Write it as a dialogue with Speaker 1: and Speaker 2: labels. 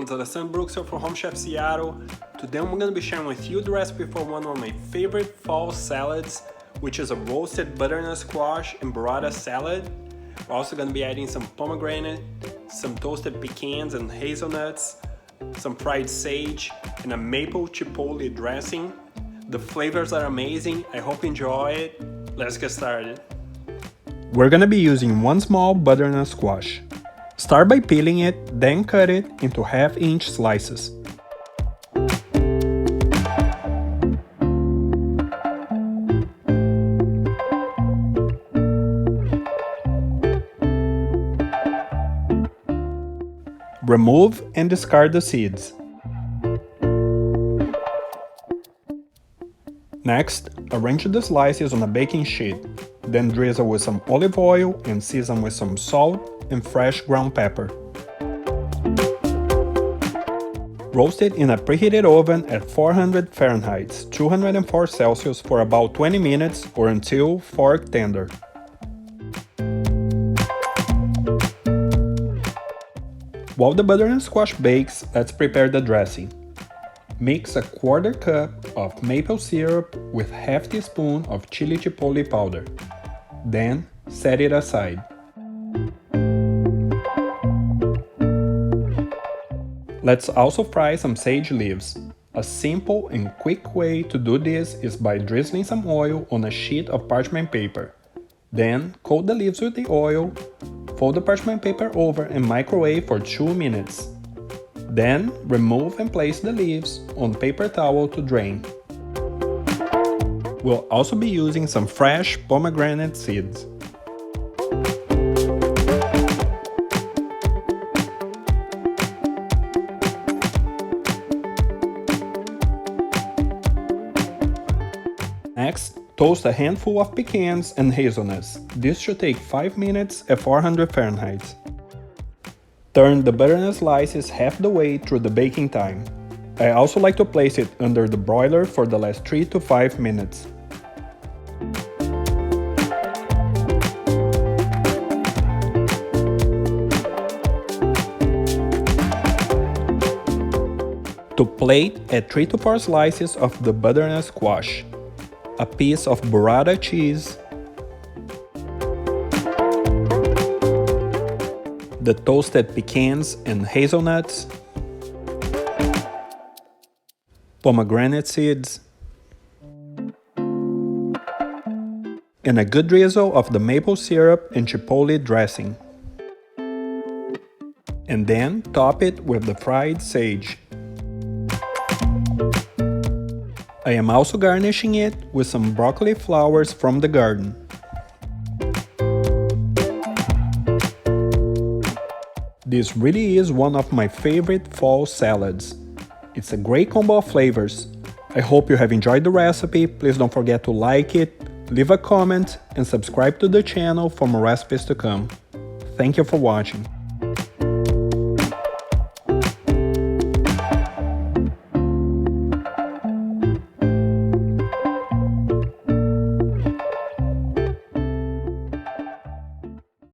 Speaker 1: it's Alessandro Brooks here from Home Chef Seattle. Today I'm going to be sharing with you the recipe for one of my favorite fall salads, which is a roasted butternut squash and burrata salad. We're also going to be adding some pomegranate, some toasted pecans and hazelnuts, some fried sage, and a maple chipotle dressing. The flavors are amazing. I hope you enjoy it. Let's get started. We're going to be using one small butternut squash. Start by peeling it, then cut it into half-inch slices. Remove and discard the seeds. Next, arrange the slices on a baking sheet, then drizzle with some olive oil and season with some salt and fresh ground pepper. Roast it in a preheated oven at 400 Fahrenheit, 204 Celsius for about 20 minutes or until fork tender. While the butternut squash bakes, let's prepare the dressing. Mix a quarter cup of maple syrup with half teaspoon of chili chipotle powder. Then set it aside. Let's also fry some sage leaves. A simple and quick way to do this is by drizzling some oil on a sheet of parchment paper. Then coat the leaves with the oil, fold the parchment paper over and microwave for 2 minutes. Then remove and place the leaves on paper towel to drain. We'll also be using some fresh pomegranate seeds. Next, toast a handful of pecans and hazelnuts. This should take 5 minutes at 400 Fahrenheit. Turn the butternut slices half the way through the baking time. I also like to place it under the broiler for the last 3 to 5 minutes. To plate, add 3 to 4 slices of the butternut squash, a piece of burrata cheese, the toasted pecans and hazelnuts, pomegranate seeds, and a good drizzle of the maple syrup and chipotle dressing. And then top it with the fried sage. I am also garnishing it with some broccoli flowers from the garden. This really is one of my favorite fall salads. It's a great combo of flavors. I hope you have enjoyed the recipe. Please don't forget to like it, leave a comment, and subscribe to the channel for more recipes to come. Thank you for watching.